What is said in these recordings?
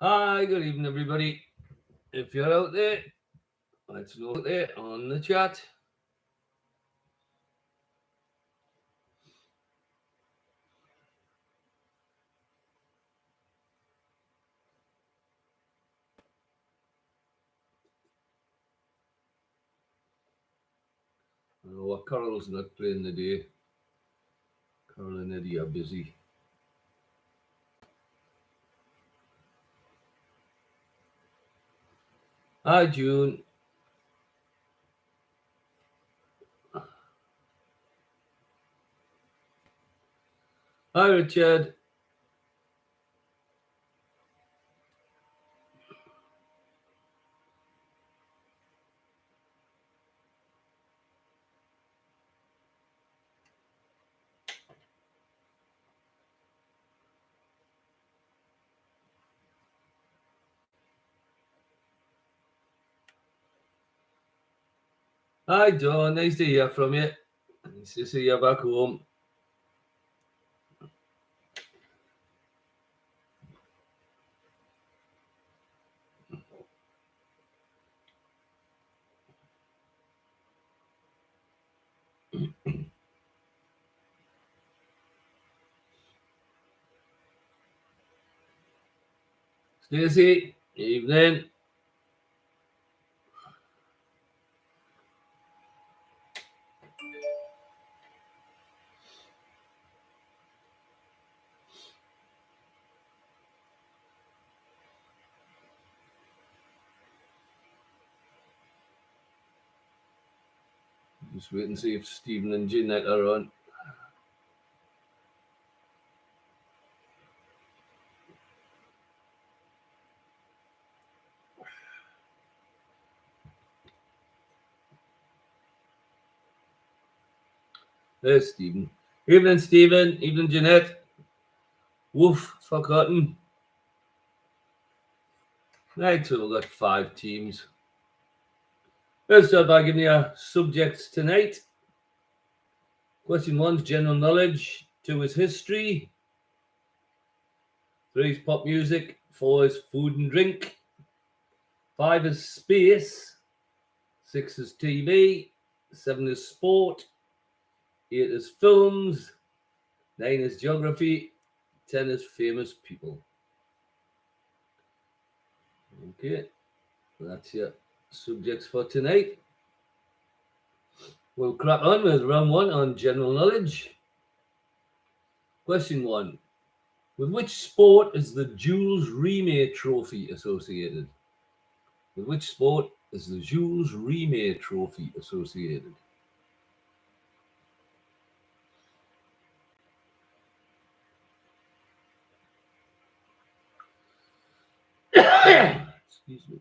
Hi, good evening, everybody. If you're out there, let's know out there on the chat. I know what Carol's not playing today. Carol and Eddie are busy. Hi, June. Hi, Richard. Hi, John. Nice to hear from you. Nice to see you back home. Stacey, evening. Just wait and see if Stephen and Jeanette are on. There's Stephen. Evening, Stephen. Evening, Jeanette. Woof, forgotten. Right, so we've got 5 teams. Let's start by giving you subjects tonight. Question 1 is general knowledge. 2 is history. 3 is pop music. 4 is food and drink. 5 is space. 6 is TV. 7 is sport. 8 is films. 9 is geography. 10 is famous people. Okay, that's your subjects for tonight. We'll crack on with round 1 on general knowledge. Question 1. With which sport is the Jules Rimet Trophy associated? With which sport is the Jules Rimet Trophy associated? Excuse me.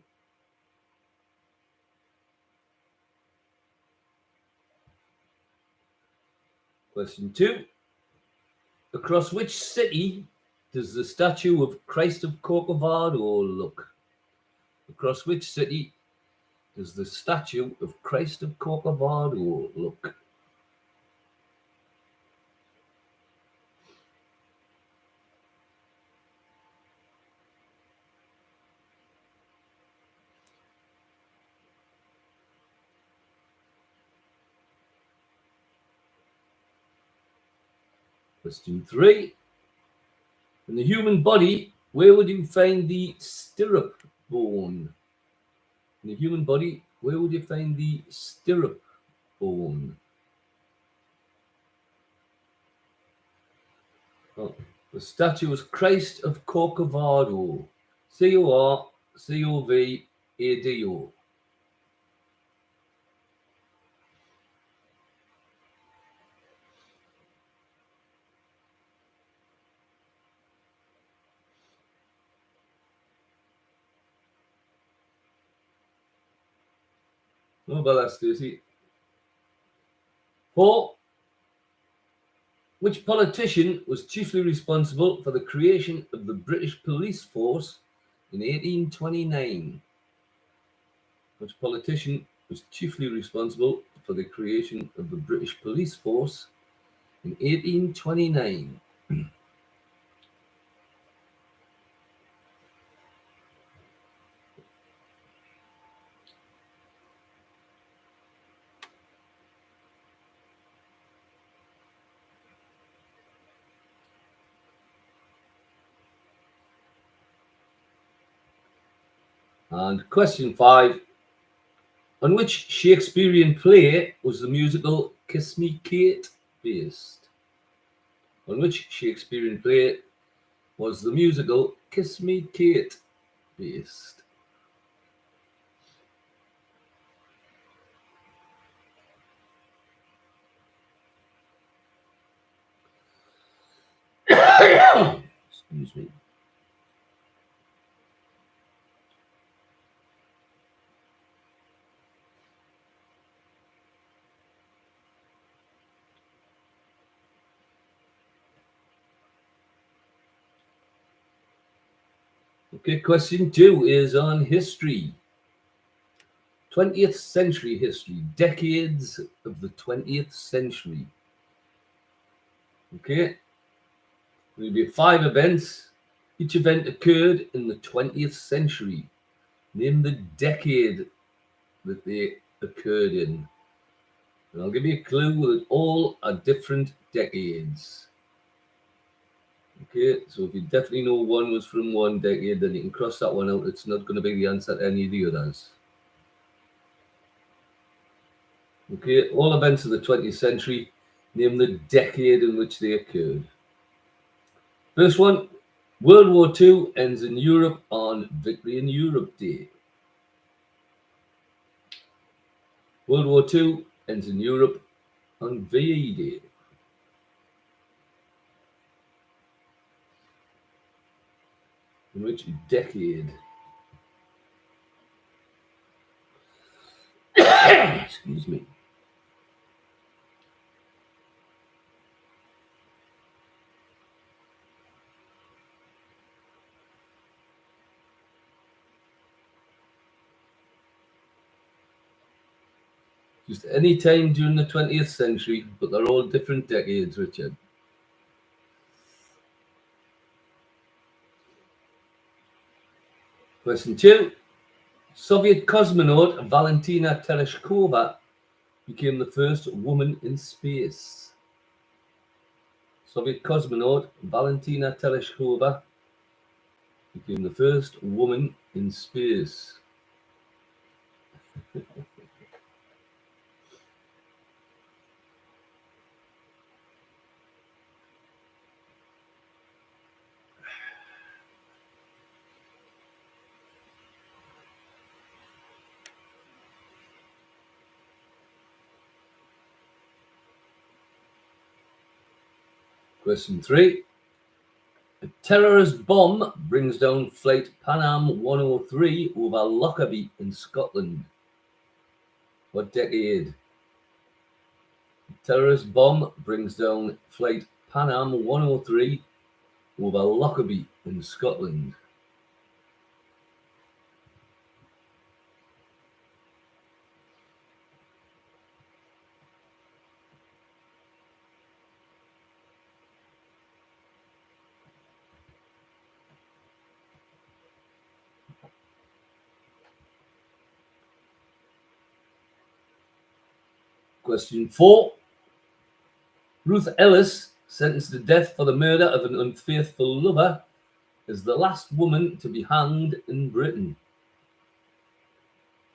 Question 2. Across which city does the statue of Christ of Corcovado look? Across which city does the statue of Christ of Corcovado look? Question 3. In the human body, where would you find the stirrup bone? In the human body, where would you find the stirrup bone? Oh, the statue is Christ of Corcovado. Corcovado. What about that, Stacey? 4. Which politician was chiefly responsible for the creation of the British police force in 1829? Which politician was chiefly responsible for the creation of the British police force in 1829? And question 5. On which Shakespearean play was the musical Kiss Me Kate based? On which Shakespearean play was the musical Kiss Me Kate based? Excuse me. Okay, question 2 is on history. 20th century history, decades of the 20th century. Okay, there'll be 5 events. Each event occurred in the 20th century. Name the decade that they occurred in. And I'll give you a clue that all are different decades. Okay, so if you definitely know one was from one decade, then you can cross that one out. It's not going to be the answer to any of the others. Okay, all events of the 20th century, name the decade in which they occurred. First one, World War II ends in Europe on Victory in Europe Day. World War II ends in Europe on VE Day. In which decade? Excuse me. Just any time during the 20th century, but they're all different decades, Richard. Question 2. Soviet cosmonaut Valentina Tereshkova became the first woman in space. Soviet cosmonaut Valentina Tereshkova became the first woman in space. Question 3. A terrorist bomb brings down flight Pan Am 103 over Lockerbie in Scotland. What decade? A terrorist bomb brings down flight Pan Am 103 over Lockerbie in Scotland. Question 4. Ruth Ellis, sentenced to death for the murder of an unfaithful lover, is the last woman to be hanged in Britain.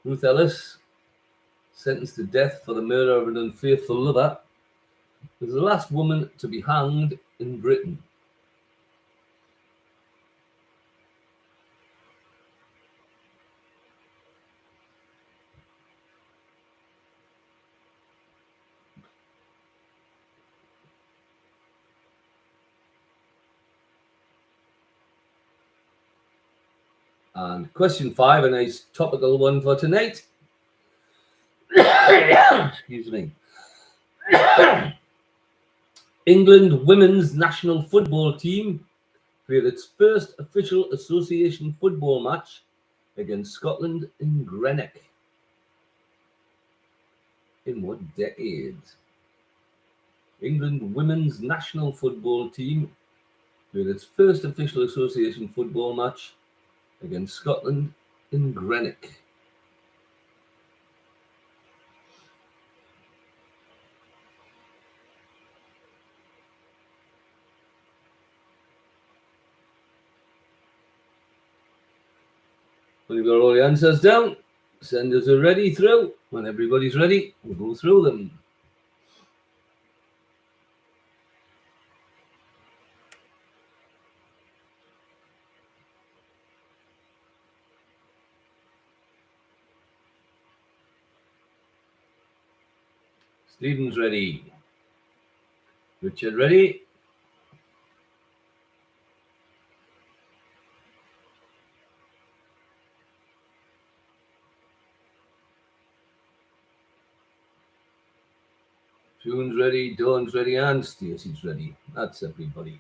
Ruth Ellis, sentenced to death for the murder of an unfaithful lover, is the last woman to be hanged in Britain. And question 5, a nice topical one for tonight. Excuse me. England women's national football team played its first official association football match against Scotland in Greenock. In what decade? England women's national football team played its first official association football match against Scotland in Greenock. When you've got all the answers down, send us a ready through. When everybody's ready, we'll go through them. Stephen's ready. Richard ready. June's ready, Dawn's ready, and Stacey's ready. That's everybody.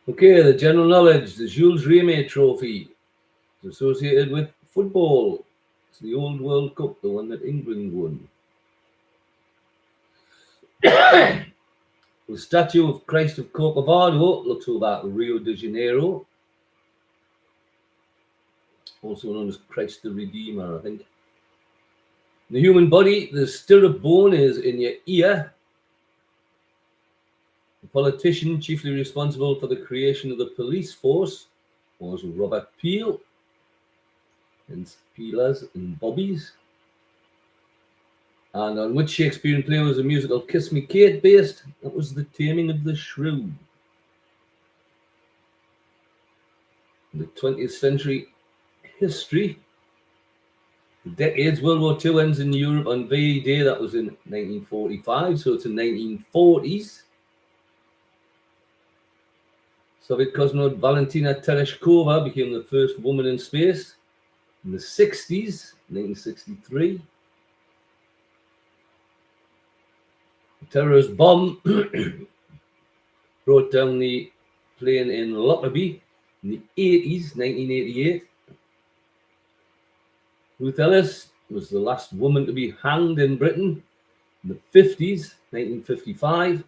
Okay, the general knowledge. The Jules Rimet Trophy is associated with football. It's the old World Cup, the one that England won. The statue of Christ of Corcovado looks about Rio de Janeiro, also known as Christ the Redeemer, I think. The human body, the stirrup bone is in your ear. The politician chiefly responsible for the creation of the police force was Robert Peel, hence Peelers and Bobbies. And on which Shakespearean play was the musical Kiss Me Kate based? That was The Taming of the Shrew. The 20th century history. The decades World War II ends in Europe on VE Day. That was in 1945, so it's the 1940s. Soviet cosmonaut Valentina Tereshkova became the first woman in space in the 60s, 1963. The terrorist bomb brought down the plane in Lockerbie in the 80s, 1988. Ruth Ellis was the last woman to be hanged in Britain in the 50s, 1955.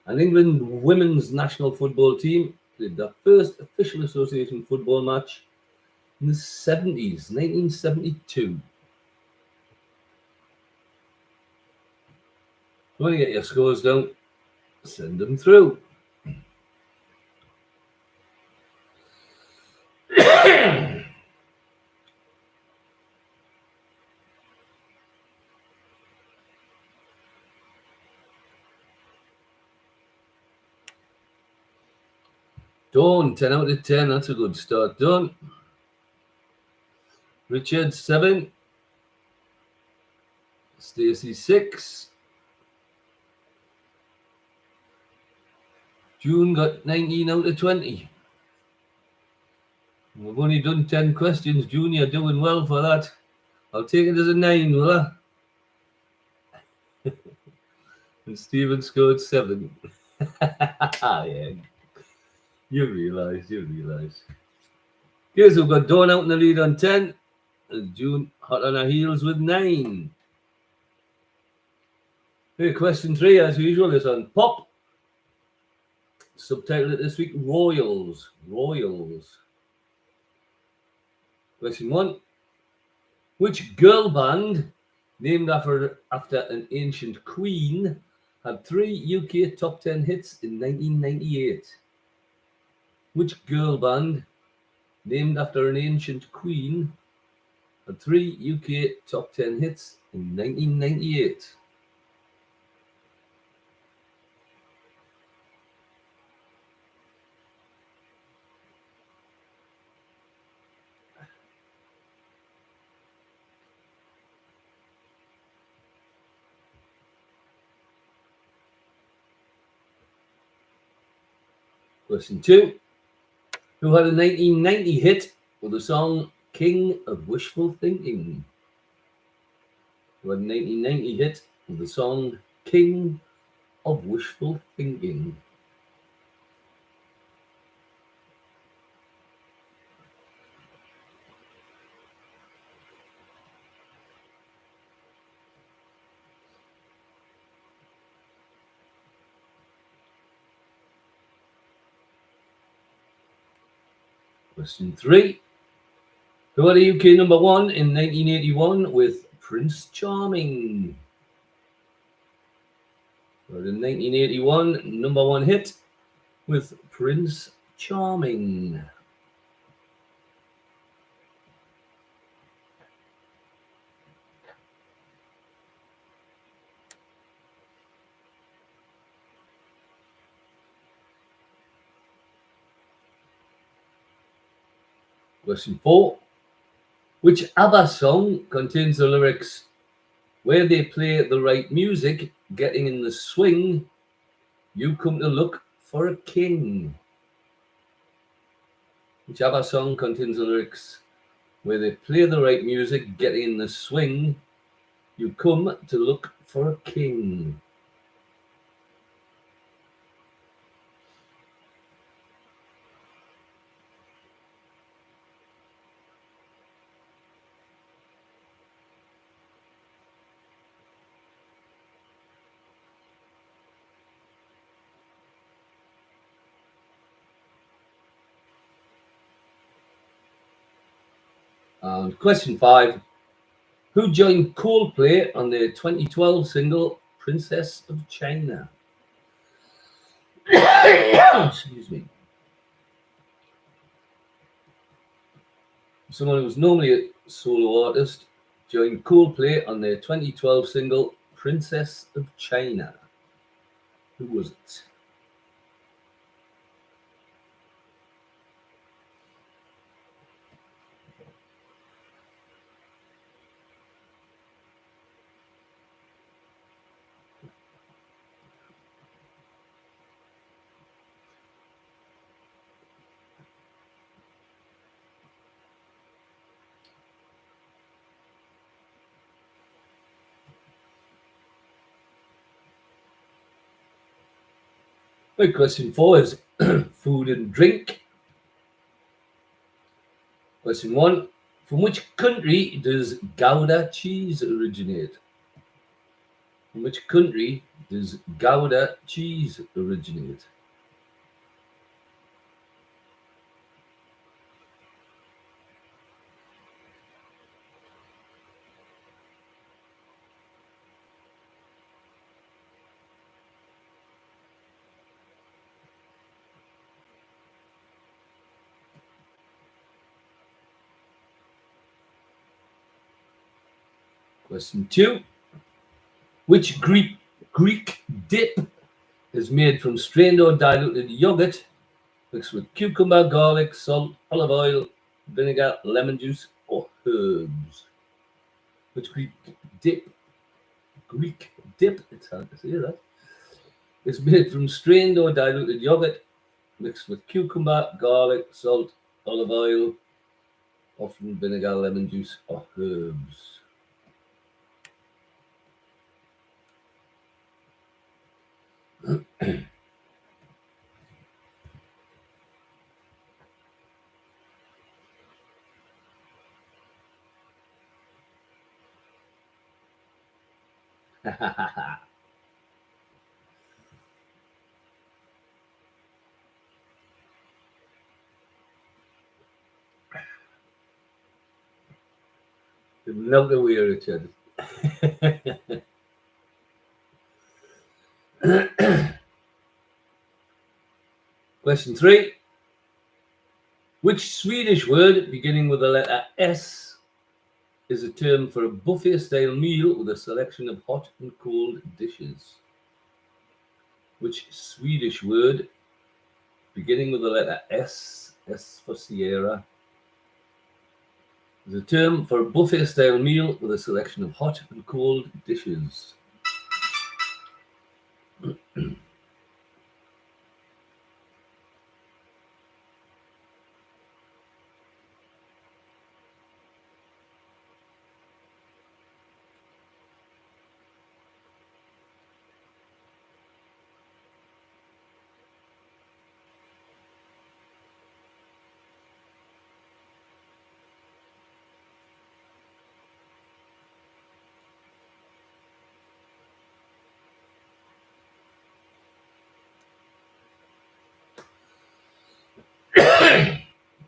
And England women's national football team played their first official association football match in the 70s, 1972. When you get your scores down, send them through. Dawn, 10 out of 10. That's a good start, Dawn. Richard, 7. Stacey, 6. June got 19 out of 20. We've only done 10 questions. June, you're doing well for that. I'll take it as a 9, will I? And Stephen scored 7. Yeah. You realise. Okay, so we've got Dawn out in the lead on 10. And June hot on her heels with 9. Okay, question 3, as usual, is on pop. Subtitled this week, Royals. Question 1. Which girl band, named after an ancient queen, had 3 UK top 10 hits in 1998? Which girl band, named after an ancient queen, had 3 UK top 10 hits in 1998? Question 2. Who had a 1990 hit with the song King of Wishful Thinking? Who had a 1990 hit with the song King of Wishful Thinking? Question 3. Who had a UK number 1 in 1981 with Prince Charming? Who had a 1981 number 1 hit with Prince Charming? Question 4. Which ABBA song contains the lyrics, "Where they play the right music, getting in the swing, you come to look for a king"? Which ABBA song contains the lyrics, "Where they play the right music, getting in the swing, you come to look for a king"? And question 5. Who joined Coldplay on their 2012 single Princess of China? Excuse me. Someone who was normally a solo artist joined Coldplay on their 2012 single Princess of China. Who was it? Right, question 4 is food and drink. Question 1. From which country does Gouda cheese originate? From which country does Gouda cheese originate? Question 2. Which Greek dip is made from strained or diluted yogurt mixed with cucumber, garlic, salt, olive oil, vinegar, lemon juice, or herbs? Which dip? Greek dip, it's hard to say that, is made from strained or diluted yogurt mixed with cucumber, garlic, salt, olive oil, often vinegar, lemon juice, or herbs. Love the way, Richard. Question 3. Which Swedish word beginning with the letter S is a term for a buffet-style meal with a selection of hot and cold dishes? Which Swedish word beginning with the letter S, S for Sierra, is a term for a buffet-style meal with a selection of hot and cold dishes?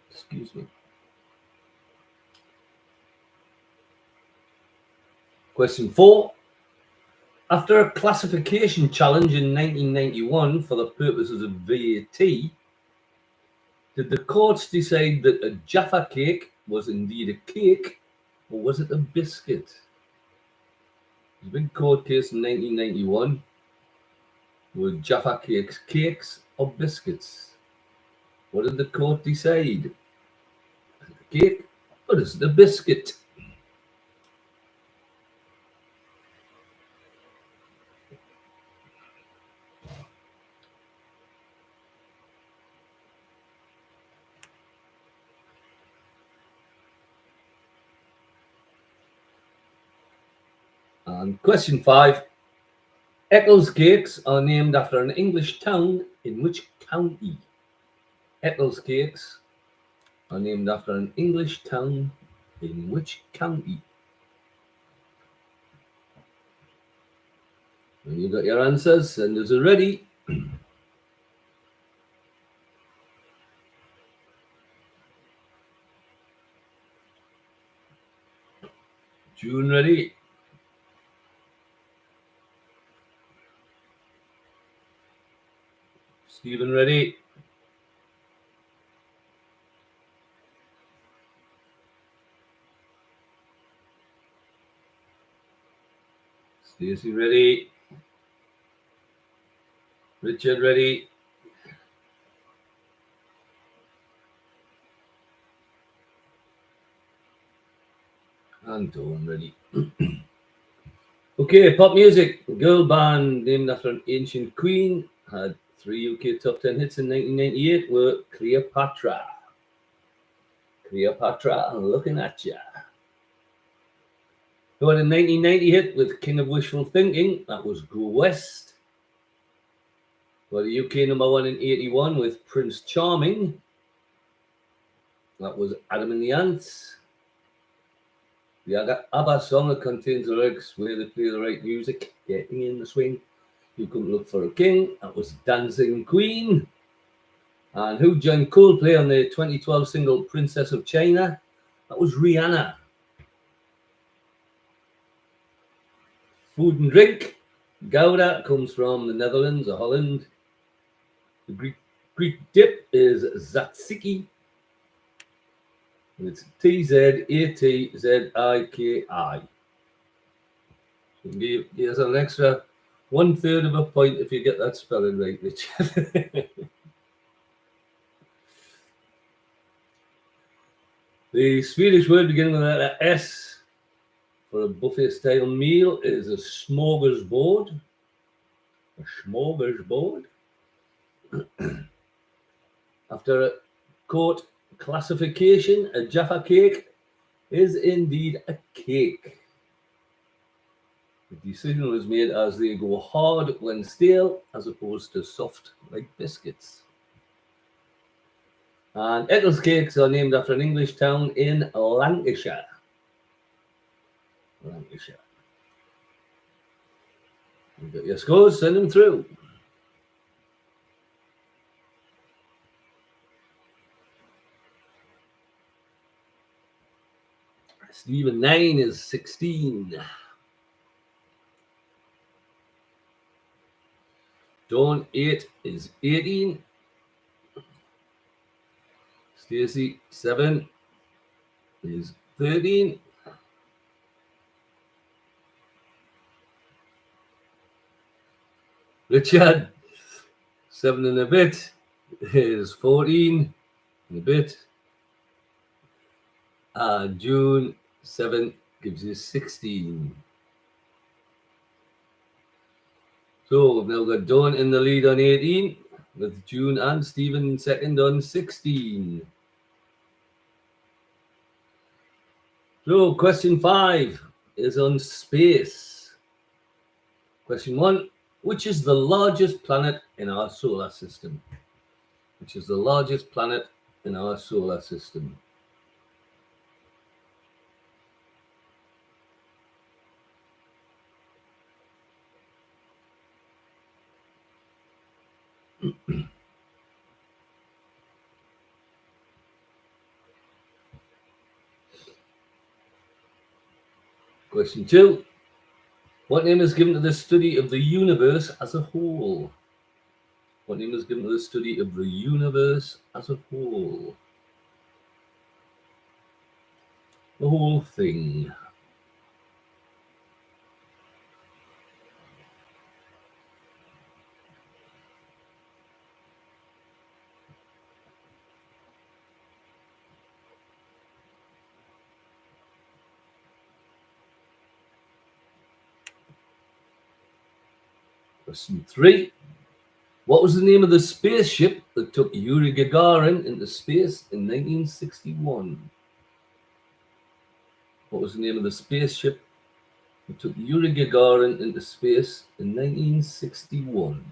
Excuse me. Question 4. After a classification challenge in 1991 for the purposes of VAT, did the courts decide that a Jaffa cake was indeed a cake, or was it a biscuit? There's a big court case in 1991. Were Jaffa cakes cakes or biscuits? What did the court decide? cake, or is it a biscuit? And question 5. Eccles cakes are named after an English town in which county? Eccles cakes are named after an English town in which county? When you got your answers, send us a ready. June ready. Stephen ready. Stacey ready. Richard ready. And Dawn ready. Okay, pop music. Girl band named after an ancient queen. Had 3 UK top 10 hits in 1998 were Cleopatra. Cleopatra, looking at ya. Who had a 1990 hit with King of Wishful Thinking? That was Go West. Got a UK number 1 in 81 with Prince Charming. That was Adam and the Ants. The ABBA song that contains the lyrics where they play the right music, getting in the swing. You couldn't look for a king. That was Dancing Queen. And who joined Coldplay on the 2012 single Princess of China? That was Rihanna. Food and drink. Gouda comes from the Netherlands or Holland. The Greek dip is tzatziki. It's Tzatzik. Here's an extra 1/3 of a point if you get that spelling right, Richard. The Swedish word beginning with the letter S for a buffet style meal is a smorgasbord. A smorgasbord. After a court classification, a Jaffa cake is indeed a cake. The decision was made as they go hard when stale, as opposed to soft like biscuits. And Eccles cakes are named after an English town in Lancashire. Lancashire. You got your scores, send them through. Stephen 9 is 16. Dawn 8 is 18. Stacey 7 is 13. Richard 7 and a bit is 14 and a bit. June 7 gives you 16. So we've now got Dawn in the lead on 18, with June and Stephen second on 16. So question 5 is on space. Question 1, which is the largest planet in our solar system? Which is the largest planet in our solar system? Question 2, what name is given to the study of the universe as a whole? What name is given to the study of the universe as a whole? The whole thing. Question 3. What was the name of the spaceship that took Yuri Gagarin into space in 1961? What was the name of the spaceship that took Yuri Gagarin into space in 1961?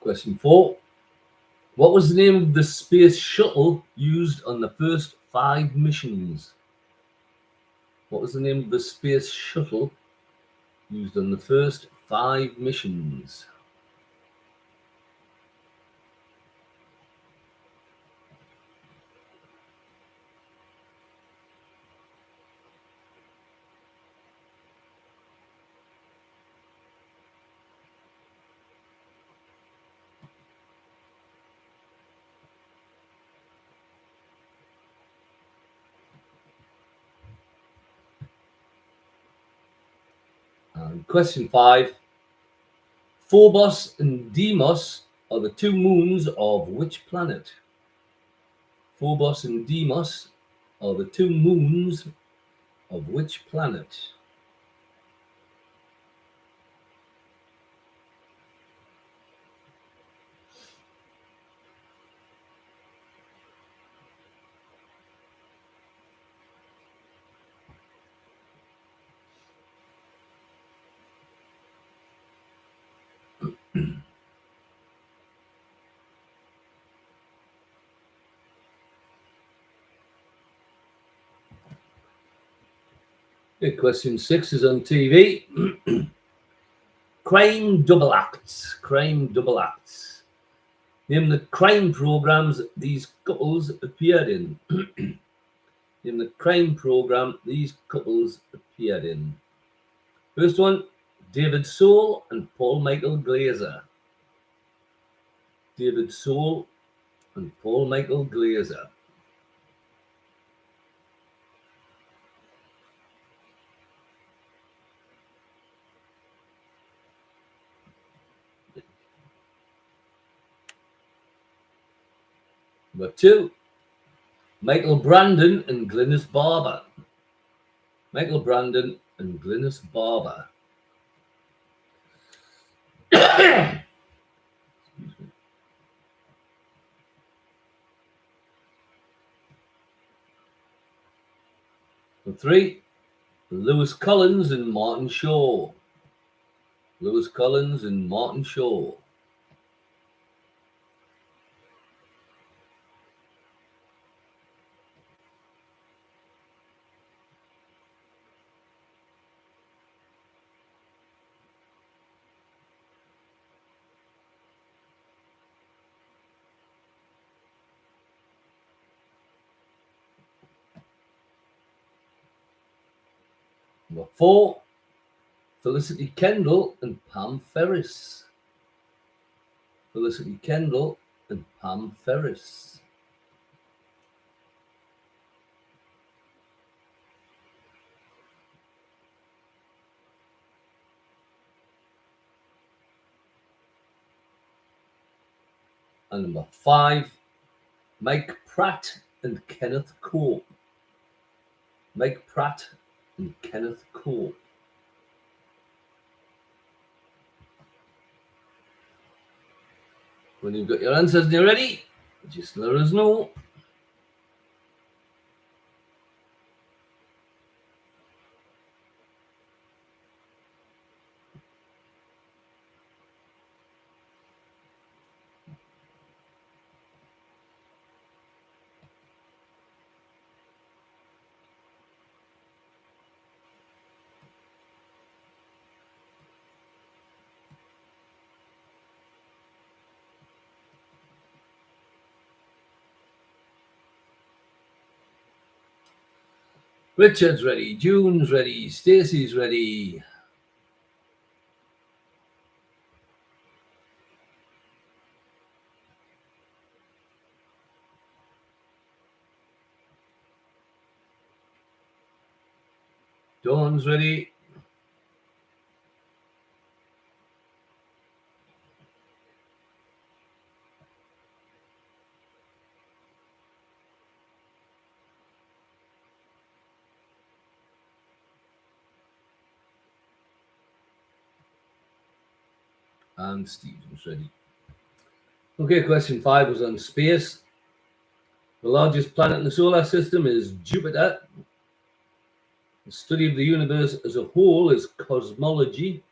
Question 4. What was the name of the space shuttle used on the first 5 missions? What was the name of the space shuttle used on the first 5 missions? And question 5. Phobos and Deimos are the 2 moons of which planet? Phobos and Deimos are the 2 moons of which planet? Okay, question 6 is on TV. Crime double acts. Crime double acts. Name the crime programs these couples appeared in. Name the crime program these couples appeared in. First one, David Soul and Paul Michael Glazer. David Soul and Paul Michael Glazer. Number 2, Michael Brandon and Glynis Barber. Michael Brandon and Glynis Barber. Number 3, Lewis Collins and Martin Shaw. Lewis Collins and Martin Shaw. Number 4, Felicity Kendall and Pam Ferris. Felicity Kendall and Pam Ferris. And number 5, Mike Pratt and Kenneth Cope. Mike Pratt and Kenneth Cope. When you've got your answers and you're ready, just let us know. Richard's ready, June's ready, Stacey's ready. Dawn's ready. And Stephen's ready. Okay, question 5 was on space. The largest planet in the solar system is Jupiter. The study of the universe as a whole is cosmology.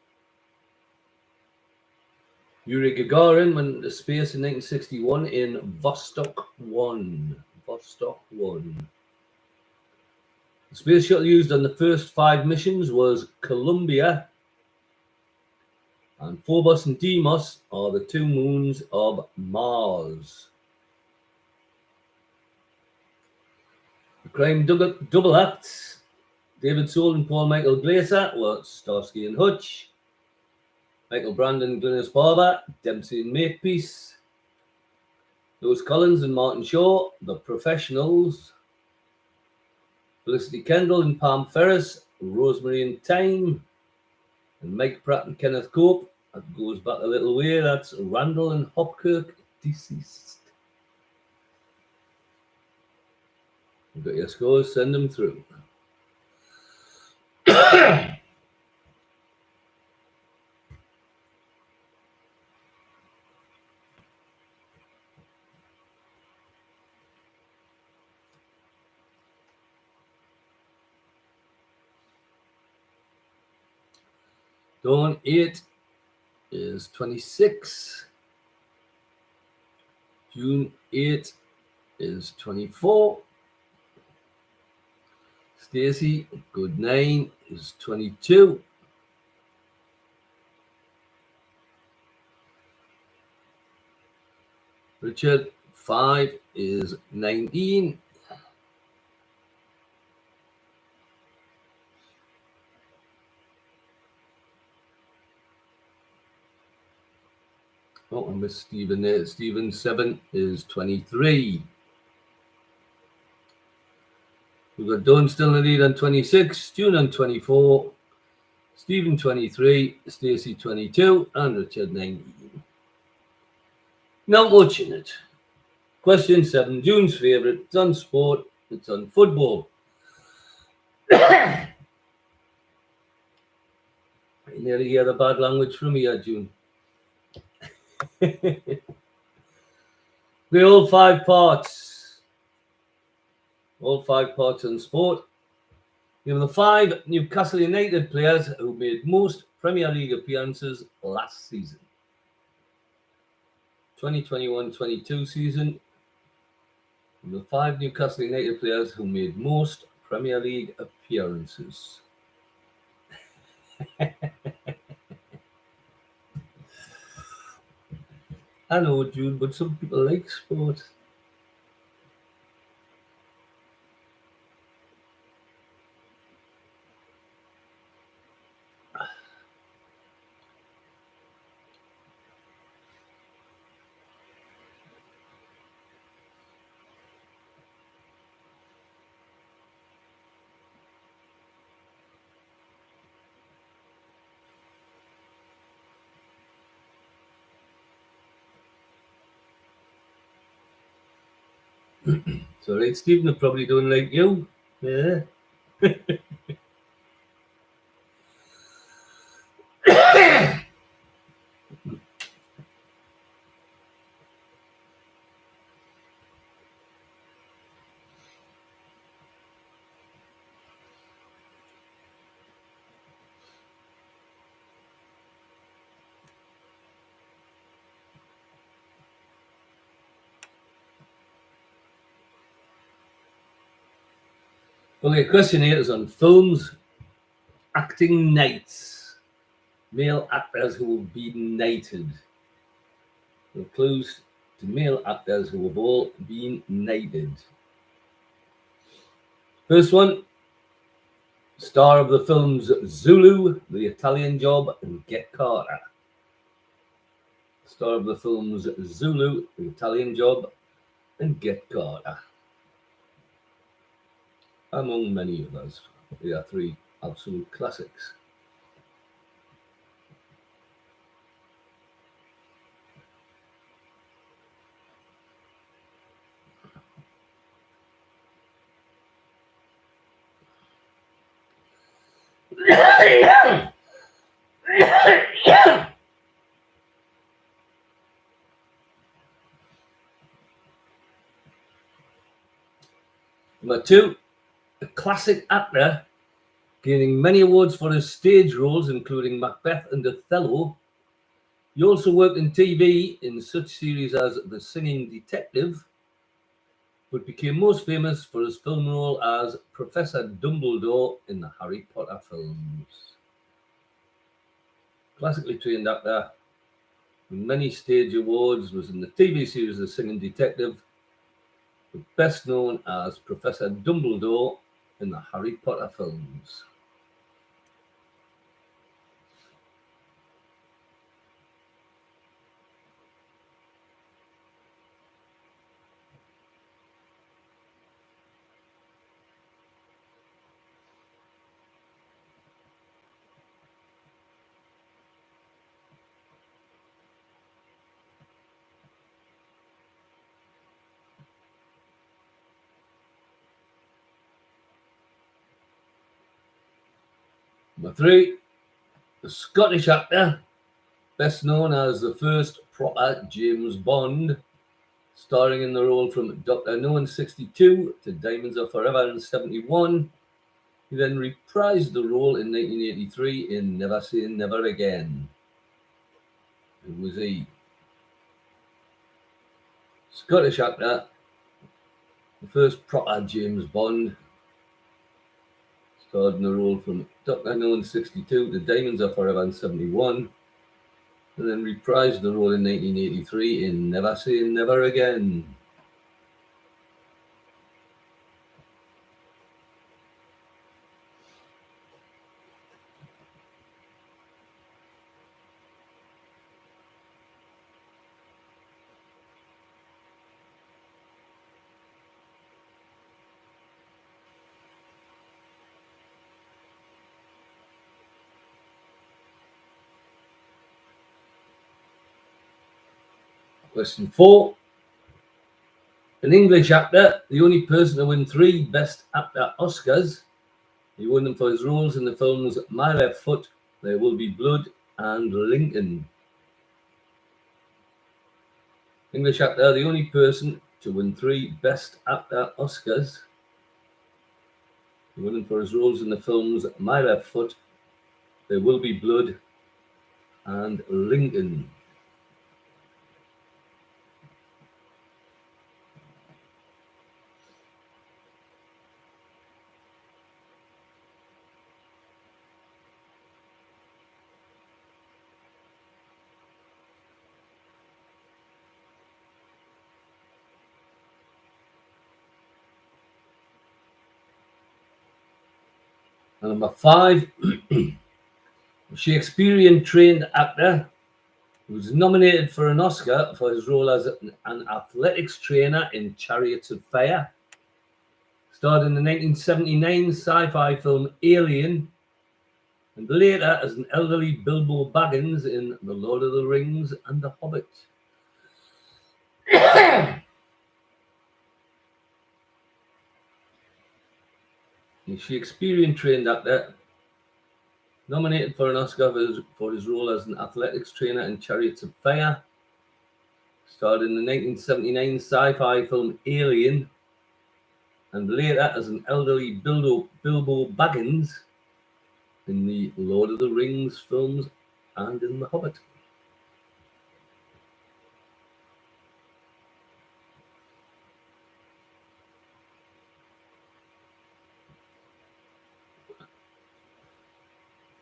Yuri Gagarin went into space in 1961 in Vostok 1. Vostok 1. The space shuttle used on the first 5 missions was Columbia. And Phobos and Deimos are the 2 moons of Mars. The crime double acts. David Soul and Paul Michael Glaser were Starsky and Hutch. Michael Brandon, Glynis Barber, Dempsey and Makepeace. Lewis Collins and Martin Shaw, The Professionals. Felicity Kendall and Pam Ferris, Rosemary and Thyme. And Mike Pratt and Kenneth Cope. That goes back a little way. That's Randall and Hopkirk, Deceased. You've got your scores, send them through. Dawn 8 is 26. June 8 is 24. Stacy, good 9 is 22. Richard, 5 is 19. Oh, I missed Stephen there. Stephen, 7 is 23. We've got Dawn still in the lead on 26, June on 24, Stephen 23, Stacey 22, and Richard 19. Not much in it. Question 7, June's favourite. It's on sport, it's on football. I nearly hear the bad language from here, June. The all 5 parts. All 5 parts on sport. You have the 5 Newcastle United players who made most Premier League appearances last season. 2021-22 season. The 5 Newcastle United players who made most Premier League appearances. I know, Jude, but some people like sport. So, right, Stephen, I probably don't like you. Yeah. Okay, question 8 is on films. Acting knights. Male actors who have been knighted. The clues to male actors who have all been knighted. First one, star of the films Zulu, The Italian Job, and Get Carter. Star of the films Zulu, The Italian Job, and Get Carter. Among many others. There are 3 Absolute classics. Number two, a classic actor gaining many awards for his stage roles, including Macbeth and Othello. He also worked in TV in such series as The Singing Detective, but became most famous for his film role as Professor Dumbledore in the Harry Potter films. Classically trained actor with many stage awards, was in the TV series The Singing Detective, but best known as Professor Dumbledore in the Harry Potter films. Number three, a Scottish actor, best known as the first proper James Bond, starring in the role from Dr. No in 62 to Diamonds Are Forever in 71. He then reprised the role in 1983 in Never Say Never Again. Who was he? Scottish actor, the first proper James Bond, starred in the role from Dr. No in 62 to Diamonds Are Forever in 71, and then reprised the role in 1983 in Never Say Never Again. Question 4. An English actor, the only person to win 3 Best Actor Oscars. He won them for his roles in the films My Left Foot, There Will Be Blood, and Lincoln. English actor, the only person to win 3 Best Actor Oscars. He won them for his roles in the films My Left Foot, There Will Be Blood, and Lincoln. And number 5, a Shakespearean trained actor who was nominated for an Oscar for his role as an athletics trainer in Chariots of Fire. Starred in the 1979 sci-fi film Alien, and later as an elderly Bilbo Baggins in The Lord of the Rings and The Hobbit. A Shakespearean trained actor nominated for an Oscar for his role as an athletics trainer in Chariots of Fire. Starred in the 1979 sci-fi film Alien, and later as an elderly Bilbo Baggins in the Lord of the Rings films and in The Hobbit.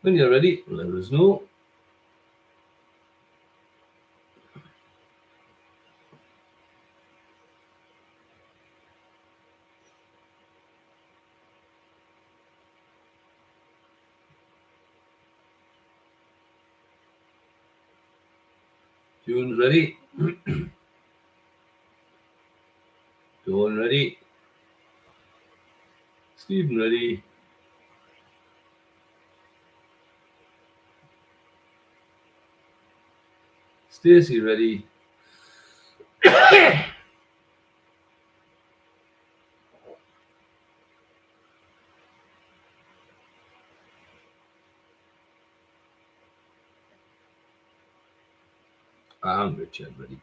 When you're ready, let us know. Tunes ready. Dawn ready. Stephen ready. Stacey ready? And Richard ready.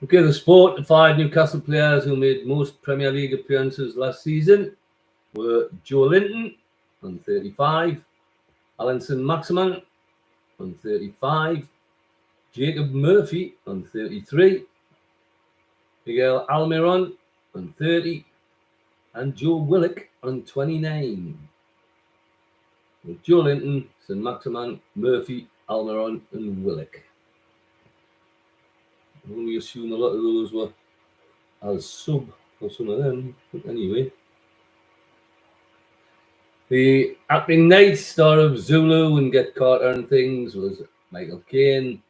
Okay, the sport. The 5 Newcastle players who made most Premier League appearances last season were Joe Linton on 35, Alan Saint-Maximin on 35, Jacob Murphy on 33, Miguel Almiron on 30, and Joe Willock on 29. With Joe Linton, Saint-Maximin, Murphy, Almiron, and Willock. I only assume a lot of those were as sub for some of them, but anyway. The acting night star of Zulu and Get Carter and Things was Michael Caine.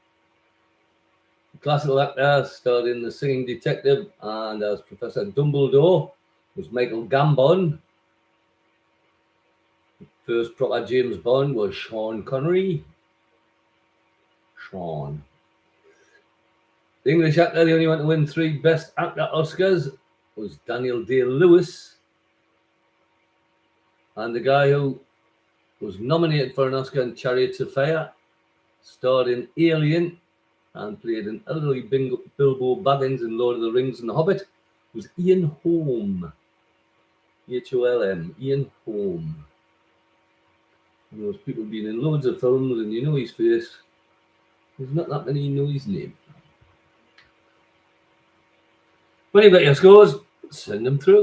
The classical actor starred in The Singing Detective and as Professor Dumbledore was Michael Gambon. The first proper James Bond was Sean Connery. Sean. The English actor, the only one to win 3 Best Actor Oscars, was Daniel Day-Lewis. And the guy who was nominated for an Oscar in Chariots of Fire, starred in Alien, and played an elderly Bilbo Baggins in Lord of the Rings and The Hobbit, was Ian Holm. H-O-L-M, Ian Holm. And those people being in loads of films and you know his face. There's not that many you know his name. When you got your scores, send them through.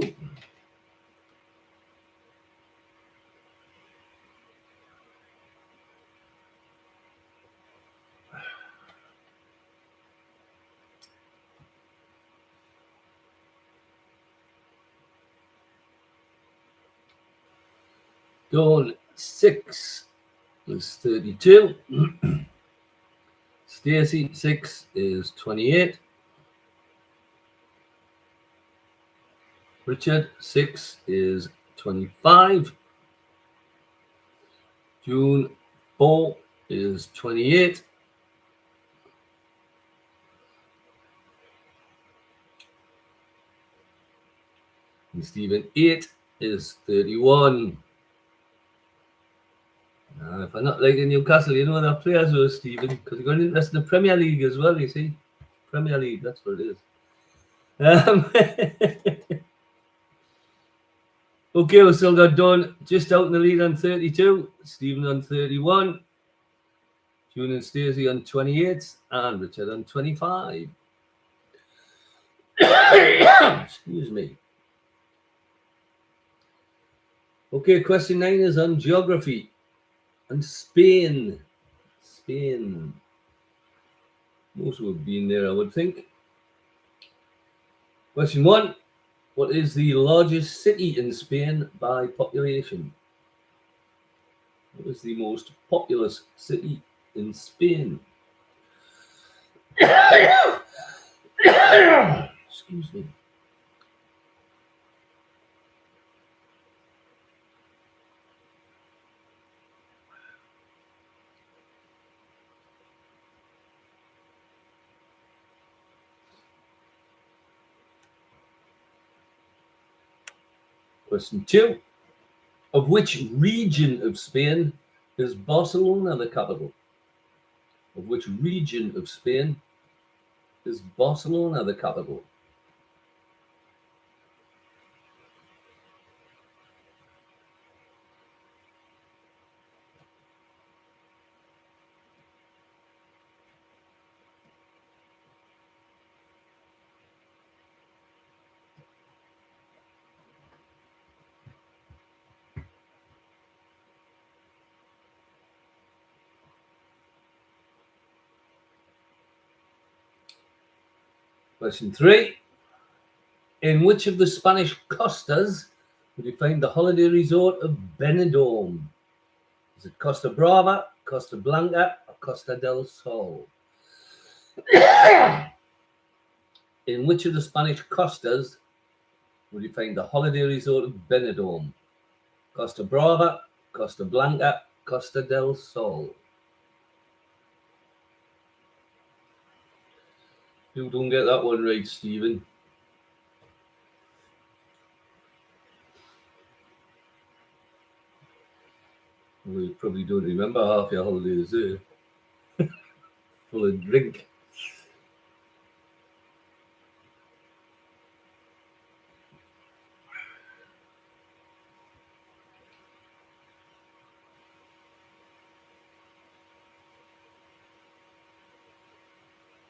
Dawn 6 is 32. Stacey 6 is 28. Richard 6 is 25. June 4 is 28. And Stephen 8 is 31. If I'm not liking Newcastle, you know their players were Stephen, because you're going to invest in the Premier League as well, you see. Premier League, that's what it is. Okay, we still got Dawn just out in the lead on 32, Stephen on 31, June and Stacey on 28, and Richard on 25. Excuse me. Okay, question 9 is on geography and Spain. Spain. Most would have been there, I would think. Question 1. What is the largest city in Spain by population? What is the most populous city in Spain? Excuse me. Question 2. Of which region of Spain is Barcelona the capital? Of which region of Spain is Barcelona the capital? Question 3. In which of the Spanish costas would you find the holiday resort of Benidorm? Is it Costa Brava, Costa Blanca, or Costa del Sol? In which of the Spanish costas would you find the holiday resort of Benidorm? Costa Brava, Costa Blanca, Costa del Sol. You don't get that one right, Stephen. Well, you probably don't remember half your holidays there. Full of drink.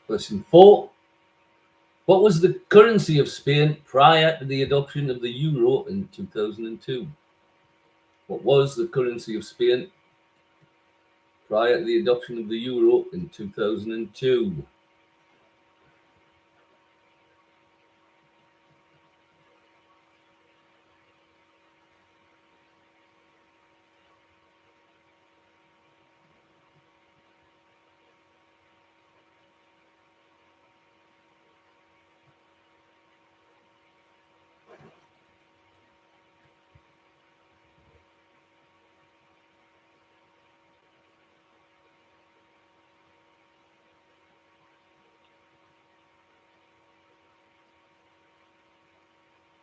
Question 4. What was the currency of Spain prior to the adoption of the euro in 2002? What was the currency of Spain prior to the adoption of the euro in 2002?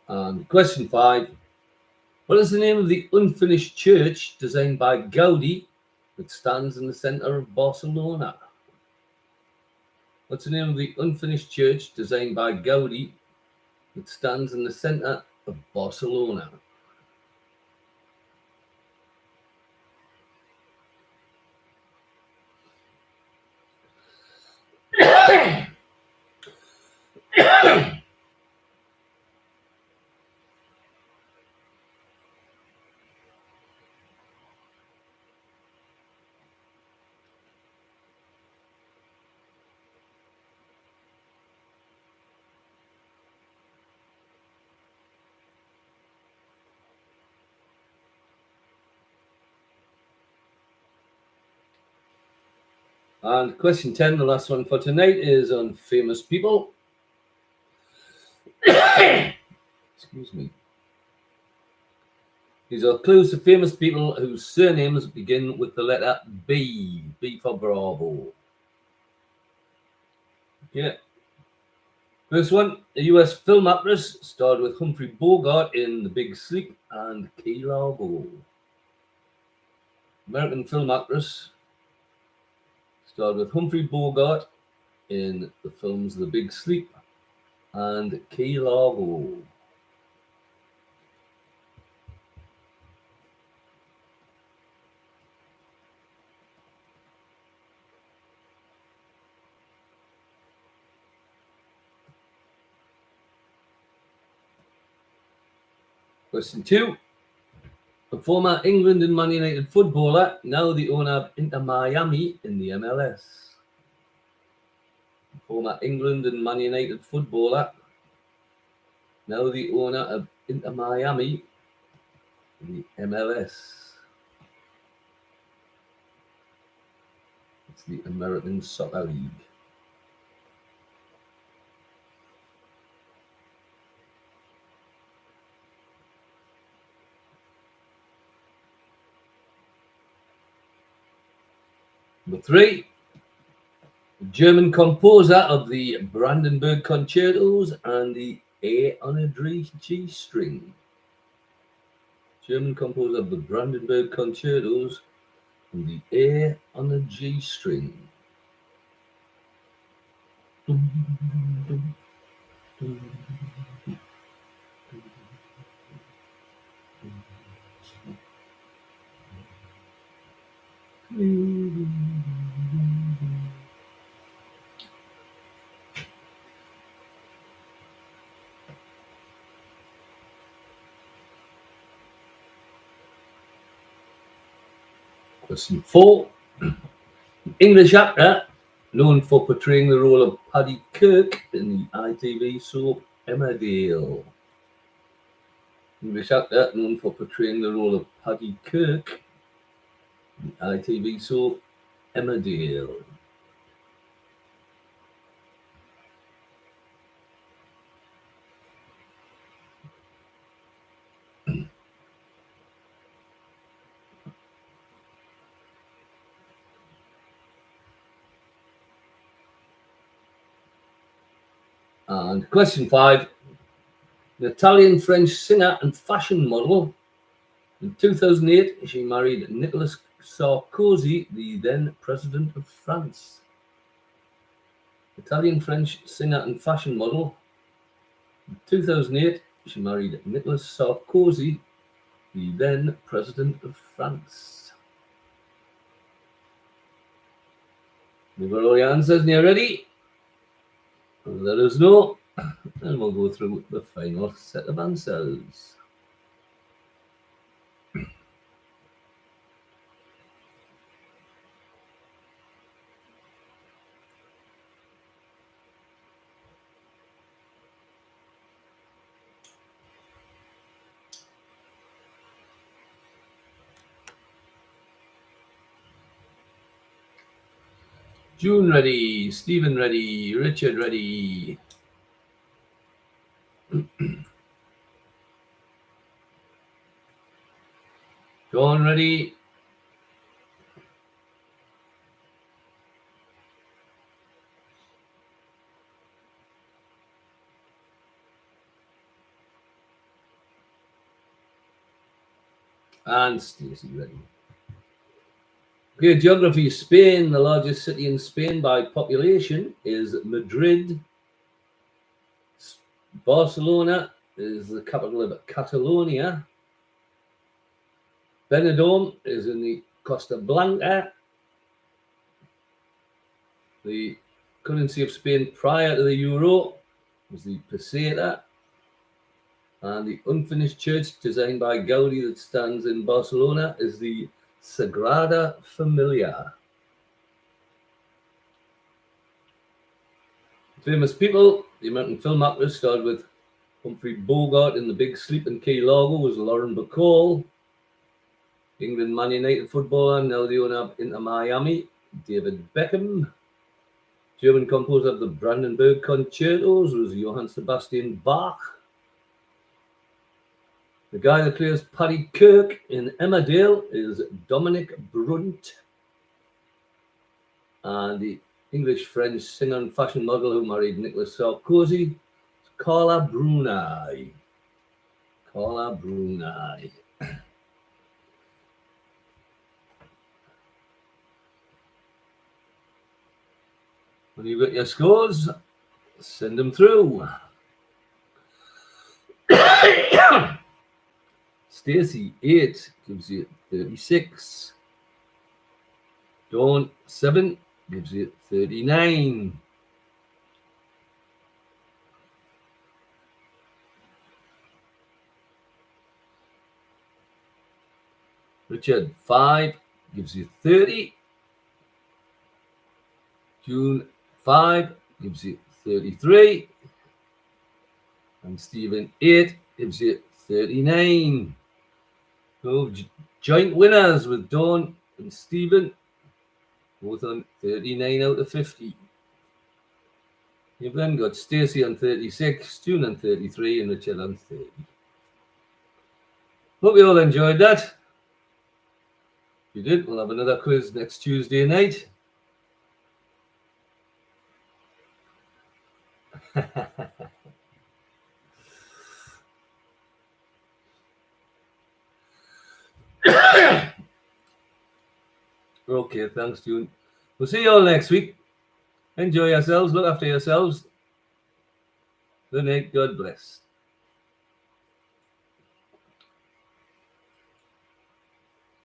And question 5. What is the name of the unfinished church designed by Gaudi that stands in the center of Barcelona? What's the name of the unfinished church designed by Gaudi that stands in the center of Barcelona? And question 10, the last one for tonight, is on famous people. Excuse me. These are clues to famous people whose surnames begin with the letter B. B for Bravo. Okay. First one, a US film actress starred with Humphrey Bogart in The Big Sleep and Key Largo. American film actress starred with Humphrey Bogart in the films The Big Sleep and Key Largo. Question 2. A former England and Man United footballer, now the owner of Inter Miami in the MLS. Former England and Man United footballer, now the owner of Inter Miami in the MLS. It's the American Soccer League. Number 3. German composer of the Brandenburg Concertos and the A on a G string. German composer of the Brandenburg Concertos and the A on a G string. Question 4. English actor known for portraying the role of Paddy Kirk in the ITV soap Emmerdale. English actor known for portraying the role of Paddy Kirk in the ITV soap Emmerdale. And question 5. An Italian-French singer and fashion model. In 2008, she married Nicolas Sarkozy, the then president of France. Italian-French singer and fashion model. In 2008, she married Nicolas Sarkozy, the then president of France. You've got all your answers and you're ready? Let us know, and we'll go through the final set of answers. June ready, Stephen ready, Richard ready. John ready. And Stacey ready. Okay, geography. Spain, the largest city in Spain by population is Madrid. Barcelona is the capital of Catalonia. Benidorm is in the Costa Blanca. The currency of Spain prior to the euro was the peseta. And the unfinished church designed by Gaudi that stands in Barcelona is the Sagrada Familia. Famous people. The American film actress starred with Humphrey Bogart in The Big Sleep in Key Largo was Lauren Bacall. England Man United footballer, now the owner of Inter Miami, David Beckham. German composer of the Brandenburg Concertos was Johann Sebastian Bach. The guy that plays Paddy Kirk in Emmerdale is Dominic Brunt. And the English-French singer and fashion model who married Nicolas Sarkozy is Carla Bruni. Carla Bruni. When you've got your scores, send them through. Stacey, 8 gives you 36. Dawn, 7 gives you 39. Richard, 5 gives you 30. June, 5 gives you 33. And Stephen, 8 gives you 39. So joint winners with Dawn and Stephen, both on 39 out of 50. You've then got Stacey on 36, June on 33, and Richard on 30. Hope you all enjoyed that. If you did, we'll have another quiz next Tuesday night. Okay, thanks, June. We'll see you all next week. Enjoy yourselves. Look after yourselves. Good night. God bless.